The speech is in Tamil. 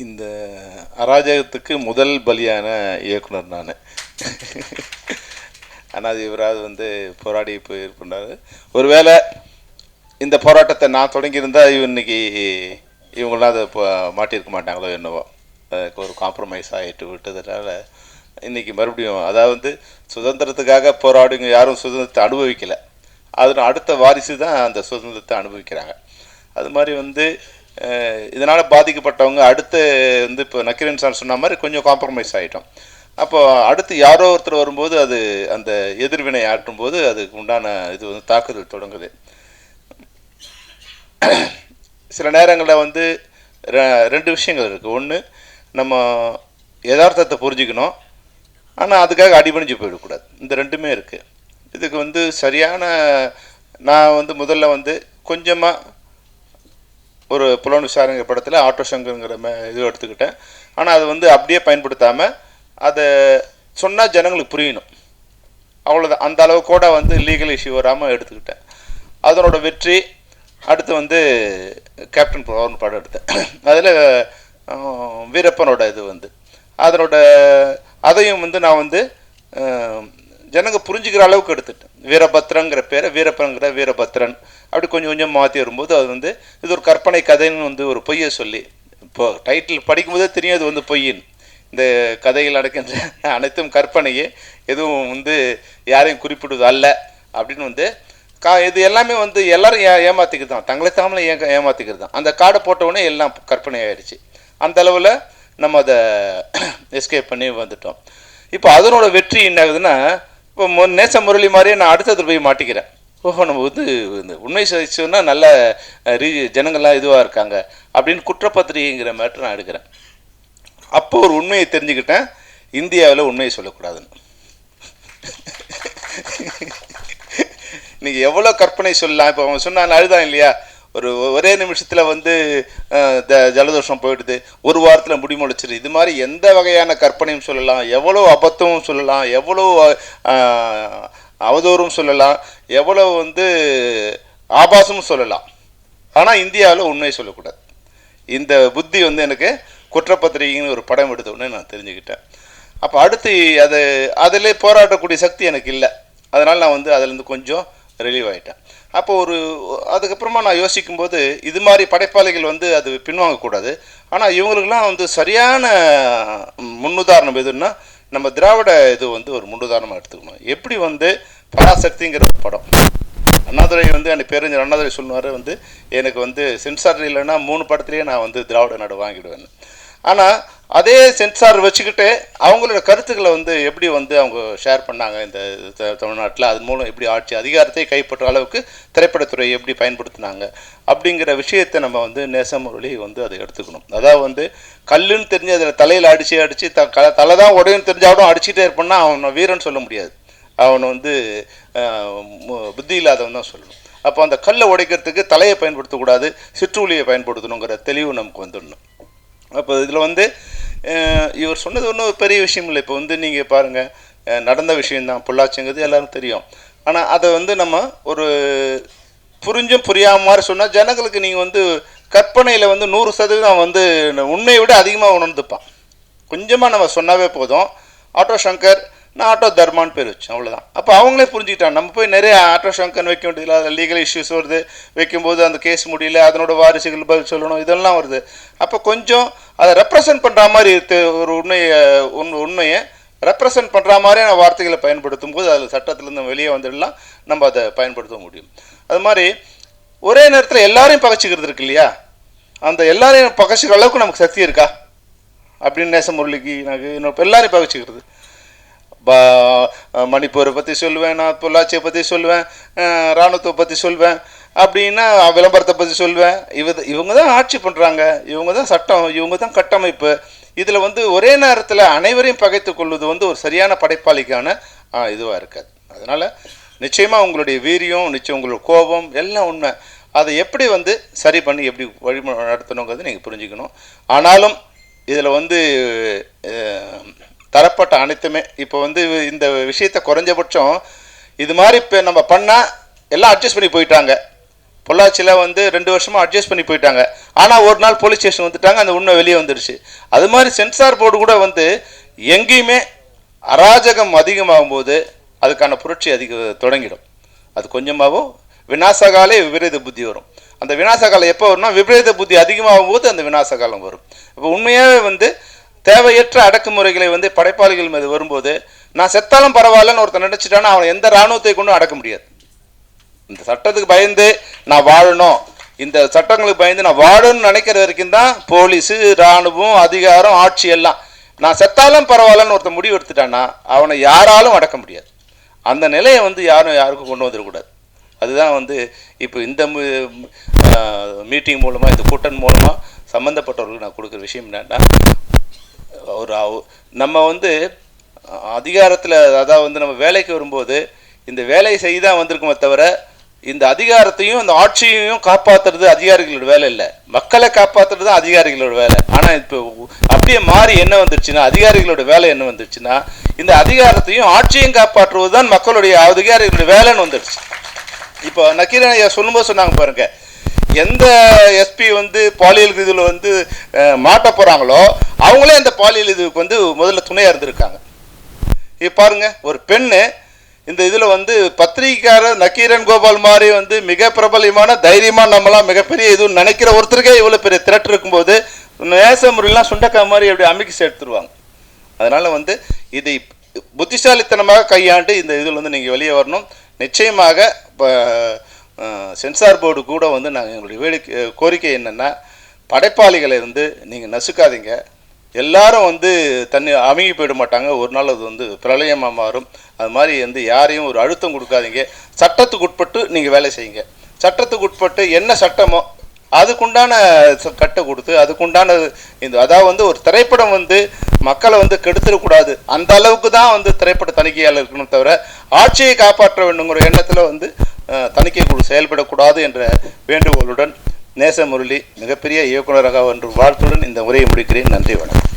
இந்த அராஜகத்துக்கு முதல் பலியான இயக்குனர் நான். ஆனால் இவராது வந்து போராடி போயிருக்கின்றார். ஒருவேளை இந்த போராட்டத்தை நான் தொடங்கியிருந்தால் இன்னைக்கு இவங்களாம் அதை மாட்டியிருக்க மாட்டாங்களோ என்னவோ. ஒரு காம்ப்ரமைஸ் ஆகிட்டு விட்டதுனால இன்றைக்கி மறுபடியும் அதாவது சுதந்திரத்துக்காக போராடுங்க யாரும் சுதந்திரத்தை அனுபவிக்கலை, அதனால் அடுத்த வாரிசு தான் அந்த சுதந்திரத்தை அனுபவிக்கிறாங்க. அது மாதிரி வந்து இதனால் பாதிக்கப்பட்டவங்க அடுத்து வந்து இப்போ நக்கீரன் சார் சொன்ன மாதிரி கொஞ்சம் காம்ப்ரமைஸ் ஆகிட்டோம். அப்போது அடுத்து யாரோ ஒருத்தர் வரும்போது அது அந்த எதிர்வினை ஆற்றும்போது அதுக்கு உண்டான இது வந்து தாக்குதல் தொடங்குது. சில நேரங்களில் வந்து ரெண்டு விஷயங்கள் இருக்குது. ஒன்று, நம்ம யதார்த்தத்தை புரிஞ்சுக்கணும், ஆனால் அதுக்காக அடிபணிஞ்சு போயிடக்கூடாது. இந்த ரெண்டுமே இருக்குது. இதுக்கு வந்து சரியான நான் வந்து முதல்ல வந்து கொஞ்சமாக ஒரு புலன் விசாரணைங்கிற படத்தில் ஆட்டோ சங்கருங்கிற இது எடுத்துக்கிட்டேன். ஆனால் அது வந்து அப்படியே பயன்படுத்தாமல் அதை சொன்னால் ஜனங்களுக்கு புரியணும், அவ்வளோதான். அந்த அளவு கூட வந்து லீகல் இஷ்யூ வராமல் எடுத்துக்கிட்டேன். அதனோட வெற்றி. அடுத்து வந்து கேப்டன் பவர்னு படம் எடுத்தேன். அதில் வீரப்பனோட இது வந்து அதையும் வந்து நான் வந்து ஜனங்க புரிஞ்சுக்கிற அளவுக்கு எடுத்துட்டேன். வீரபத்ரங்கிற பேரை வீரப்பனுங்கிற வீரபத்ரன் அப்படி கொஞ்சம் கொஞ்சம் மாற்றி வரும்போது அது வந்து இது ஒரு கற்பனை கதைன்னு வந்து ஒரு பொய்யை சொல்லி, இப்போது டைட்டில் படிக்கும்போதே தெரியும் அது வந்து பொய்யின். இந்த கதைகள் நடக்கின்ற அனைத்தும் கற்பனையே, எதுவும் வந்து யாரையும் குறிப்பிடுவது அல்ல அப்படின்னு வந்து இது எல்லாமே வந்து எல்லோரும் ஏமாற்றிக்கிறது தான், தங்களை தாமலை ஏமாற்றிக்கிறது தான். அந்த கார்டை போட்டவுடனே எல்லாம் கற்பனை ஆகிடுச்சு. அந்த அளவில் நம்ம அதை எஸ்கேப் பண்ணி வந்துட்டோம். இப்போ அதனோட வெற்றி என்ன ஆகுதுன்னா, இப்போ நேச முரளி மாதிரியே நான் அடுத்தது போய் மாட்டிக்கிறேன். ஓஹோ, நம்ம வந்து இந்த உண்மை சொன்னா நல்ல ஜனங்கள்லாம் இதுவாக இருக்காங்க அப்படின்னு குற்றப்பத்திரிகைங்கிற மேட்டர் நான் எடுக்கிறேன். அப்போ ஒரு உண்மையை தெரிஞ்சுக்கிட்டேன், இந்தியாவில் உண்மையை சொல்லக்கூடாதுன்னு. இன்றைக்கி எவ்வளோ கற்பனை சொல்லலாம். இப்போ அவங்க சொன்னாங்க அழுதான் இல்லையா, ஒரே நிமிஷத்தில் வந்து ஜலதோஷம் போயிடுது, ஒரு வாரத்தில் முடிமுளைச்சிரு. இது மாதிரி எந்த வகையான கற்பனையும் சொல்லலாம், எவ்வளோ அபத்தமும் சொல்லலாம், எவ்வளோ அவதூறும் சொல்லலாம், எவ்வளோ வந்து ஆபாசமும் சொல்லலாம். ஆனால் இந்தியாவில் உண்மையை சொல்லக்கூடாது. இந்த புத்தி வந்து எனக்கு குற்றப்பத்திரிகைன்னு ஒரு படம் எடுத்த உடனே நான் தெரிஞ்சுக்கிட்டேன். அப்போ அடுத்து அதிலே போராடக்கூடிய சக்தி எனக்கு இல்லை. அதனால் நான் வந்து அதிலேருந்து கொஞ்சம் ரிலீவ் ஆகிட்டேன். அப்போ அதுக்கப்புறமா நான் யோசிக்கும்போது இது மாதிரி படைப்பாளிகள் வந்து அது பின்வாங்கக்கூடாது. ஆனால் இவங்களுக்கெல்லாம் வந்து சரியான முன்னுதாரணம் எதுன்னா நம்ம திராவிட இது வந்து ஒரு முன்னுதாரணமாக எடுத்துக்கணும். எப்படி வந்து பராசக்திங்கிற ஒரு படம், அண்ணாதுரை வந்து அந்த பேரறிஞர் அண்ணாதுரை சொல்லுவார் வந்து எனக்கு வந்து சென்சார் இல்லைன்னா 3 படத்துலேயே நான் வந்து திராவிட நாடு வாங்கிடுவேன். ஆனால் அதே சென்சார் வச்சுக்கிட்டு அவங்களோட கருத்துக்களை வந்து எப்படி வந்து அவங்க ஷேர் பண்ணாங்க இந்த தமிழ்நாட்டில், அது மூலம் எப்படி ஆட்சி அதிகாரத்தை கைப்பற்ற அளவுக்கு திரைப்படத்துறையை எப்படி பயன்படுத்தினாங்க அப்படிங்கிற விஷயத்தை நம்ம வந்து நேசமுரளி வந்து அதை எடுத்துக்கணும். அதாவது வந்து கல்லுன்னு தெரிஞ்சு அதில் தலையில் அடித்து தலை தான் உடையும் தெரிஞ்சாலும் அடிச்சுட்டே இருப்பான்னா அவனை வீரன் சொல்ல முடியாது, அவனை வந்து புத்தி இல்லாதவன் தான் சொல்லணும். அப்போ அந்த கல்லை உடைக்கிறதுக்கு தலையை பயன்படுத்தக்கூடாது, சிற்றுளியை பயன்படுத்தணுங்கிற தெளிவு நமக்கு வந்துடணும். அப்போ இதில் வந்து இவர் சொன்னது ஒன்றும் பெரிய விஷயம் இல்லை. இப்போ வந்து நீங்கள் பாருங்கள், நடந்த விஷயந்தான் பொள்ளாச்சிங்கிறது எல்லாரும் தெரியும். ஆனால் அதை வந்து நம்ம ஒரு புரிஞ்சும் புரியாமல் மாதிரி சொன்னால் ஜனங்களுக்கு நீங்கள் வந்து கற்பனையில் வந்து 100% வந்து உண்மையை விட அதிகமாக உணர்ந்துப்பான். கொஞ்சமாக நம்ம சொன்னாவே போதும். ஆட்டோ சங்கர், நான் ஆட்டோ தர்மான்னு பேர் வச்சேன், அவ்வளோதான். அப்போ அவங்களே புரிஞ்சுக்கிட்டாங்க. நம்ம போய் நிறைய ஆட்டோ சங்கர்னு வைக்க வேண்டியதில்லை, அதில் லீகல் இஷ்யூஸ் வருது, வைக்கும்போது அந்த கேஸ் முடியல, அதனோட வாரிசுகள் பதில் சொல்லணும், இதெல்லாம் வருது. அப்போ கொஞ்சம் அதை ரெப்ரசன்ட் பண்ணுற மாதிரி ஒரு உண்மையை ரெப்ரசன்ட் பண்ணுற மாதிரியான வார்த்தைகளை பயன்படுத்தும் போது அதில் சட்டத்திலேருந்து வெளியே வந்துடலாம், நம்ம அதை பயன்படுத்த முடியும். அது மாதிரி ஒரே நேரத்தில் எல்லாரையும் பகைச்சிக்கிறது இருக்கு இல்லையா, அந்த எல்லாரையும் பகைச்சிக்கிற அளவுக்கு நமக்கு சக்தி இருக்கா அப்படின்னு நேசமுரளிக்கு எனக்கு எல்லாரையும் பகைச்சிக்கிறது. மணிப்பூரை பற்றி சொல்லுவேன், நான் பொள்ளாச்சியை பற்றி சொல்லுவேன், இராணுவத்தை பற்றி சொல்லுவேன், அப்படின்னா விளம்பரத்தை பற்றி சொல்லுவேன். இவங்க தான் ஆட்சி பண்ணுறாங்க, இவங்க தான் சட்டம், இவங்க தான் கட்டமைப்பு. இதில் வந்து ஒரே நேரத்தில் அனைவரையும் பகைத்து கொள்வது வந்து ஒரு சரியான படைப்பாளிக்கான இதுவாக இருக்காது. அதனால் நிச்சயமாக உங்களுடைய வீரியம், நிச்சயம் உங்களோட கோபம் எல்லாம் உண்மை. அதை எப்படி வந்து சரி பண்ணி எப்படி வழி நடத்தணுங்கிறது நீங்கள் புரிஞ்சுக்கணும். ஆனாலும் இதில் வந்து தரப்பட்ட அனைத்துமே இப்போ வந்து இந்த விஷயத்தை குறைஞ்சபட்சம் இது மாதிரி இப்போ நம்ம பண்ணால் எல்லாம் அட்ஜஸ்ட் பண்ணி போயிட்டாங்க. பொள்ளாச்சியில் வந்து 2 வருஷமாக அட்ஜஸ்ட் பண்ணி போயிட்டாங்க. ஆனால் ஒரு நாள் போலீஸ் ஸ்டேஷன் வந்துட்டாங்க, அந்த உண்மை வெளியே வந்துடுச்சு. அது மாதிரி சென்சார் போர்டு கூட வந்து எங்கேயுமே அராஜகம் அதிகமாகும் போது அதுக்கான புரட்சி தொடங்கிடும். அது கொஞ்சமாகவும் விநாசகாலே விபரீத புத்தி வரும். அந்த விநாசகாலம் எப்போ வரும்னா விபரீத புத்தி அதிகமாகும் போது அந்த விநாசகாலம் வரும். இப்போ உண்மையாகவே வந்து தேவையற்ற அடக்குமுறைகளை வந்து படைப்பாளிகள் மீது வரும்போது நான் செத்தாலும் பரவாயில்லன்னு ஒருத்தர் நினச்சிட்டான்னா அவனை எந்த இராணுவத்தை கொண்டும் அடக்க முடியாது. இந்த சட்டத்துக்கு பயந்து நான் வாழணும், இந்த சட்டங்களுக்கு பயந்து நான் வாழணும்னு நினைக்கிற வரைக்கும் தான் போலீஸு, இராணுவம், அதிகாரம், ஆட்சி எல்லாம். நான் செத்தாலும் பரவாயில்லன்னு ஒருத்தர் முடிவு எடுத்துட்டான்னா அவனை யாராலும் அடக்க முடியாது. அந்த நிலையை வந்து யாருக்கும் கொண்டு வந்துடக்கூடாது. அதுதான் வந்து இப்போ இந்த மீட்டிங் மூலமாக, இந்த கூட்டம் மூலமாக சம்மந்தப்பட்டவர்களுக்கு நான் கொடுக்குற விஷயம் என்னன்னா, நம்ம வந்து அதிகாரத்தில், அதாவது வந்து நம்ம வேலைக்கு வரும்போது இந்த வேலையை செய்ய தான் வந்திருக்குமே தவிர இந்த அதிகாரத்தையும் இந்த ஆட்சியையும் காப்பாற்றுறது அதிகாரிகளோட வேலை இல்லை, மக்களை காப்பாற்றுறது தான் அதிகாரிகளோட வேலை. ஆனால் இப்போ அப்படியே மாறி என்ன வந்துருச்சுன்னா, அதிகாரிகளோட வேலை என்ன வந்துருச்சுன்னா, இந்த அதிகாரத்தையும் ஆட்சியையும் காப்பாற்றுவது தான் மக்களுடைய அதிகாரிகளோட வேலைன்னு வந்துடுச்சு. இப்போ நக்கீரன் ஐயா சொல்லும்போது சொன்னாங்க பாருங்க, எந்த எஸ்பி வந்து பாலியல் இதில் வந்து மாட்ட போகிறாங்களோ அவங்களே அந்த பாலியல் இதுக்கு வந்து முதல்ல துணையாக இருந்திருக்காங்க. இப்போ பாருங்க, ஒரு பெண்ணு இந்த இதில் வந்து பத்திரிகைக்காரர் நக்கீரன் கோபால் மாதிரி வந்து மிக பிரபலமான தைரியமாக நம்மளாம் மிகப்பெரிய இதுன்னு நினைக்கிற ஒருத்தருக்கே இவ்வளோ பெரிய திரட்டு இருக்கும்போது நேச முறையெல்லாம் சுண்டக்கா மாதிரி அப்படி அமைக்கி சேர்த்துருவாங்க. அதனால் வந்து இதை புத்திசாலித்தனமாக கையாண்டு இந்த இதில் வந்து நீங்கள் வெளியே வரணும். நிச்சயமாக இப்போ சென்சார் போர்டு கூட வந்து நாங்கள் எங்களுடைய கோரிக்கை என்னென்னா, படைப்பாளிகளை வந்து நீங்கள் நசுக்காதீங்க. எல்லாரும் வந்து அமுங்கி போயிட மாட்டாங்க, ஒரு நாள் அது வந்து பிரளயமாக மாறும். அது மாதிரி வந்து யாரையும் ஒரு அழுத்தம் கொடுக்காதீங்க. சட்டத்துக்கு உட்பட்டு நீங்கள் வேலை செய்யுங்க. சட்டத்துக்கு உட்பட்டு என்ன சட்டமோ அதுக்குண்டான கட்டை கொடுத்து அதுக்குண்டான அதாவது வந்து ஒரு திரைப்படம் வந்து மக்களை வந்து கெடுத்துடக்கூடாது, அந்த அளவுக்கு தான் வந்து திரைப்பட தணிக்கையாளர் இருக்கணும் தவிர ஆட்சியை காப்பாற்ற வேண்டுங்கிற எண்ணத்தில் வந்து தணிக்கை குழு செயல்படக்கூடாது என்ற வேண்டுகோளுடன் நேச முரளி மிகப்பெரிய இயக்குநராக என்று வாழ்த்துடன் இந்த உரையை முடிக்கிறேன். நன்றி, வணக்கம்.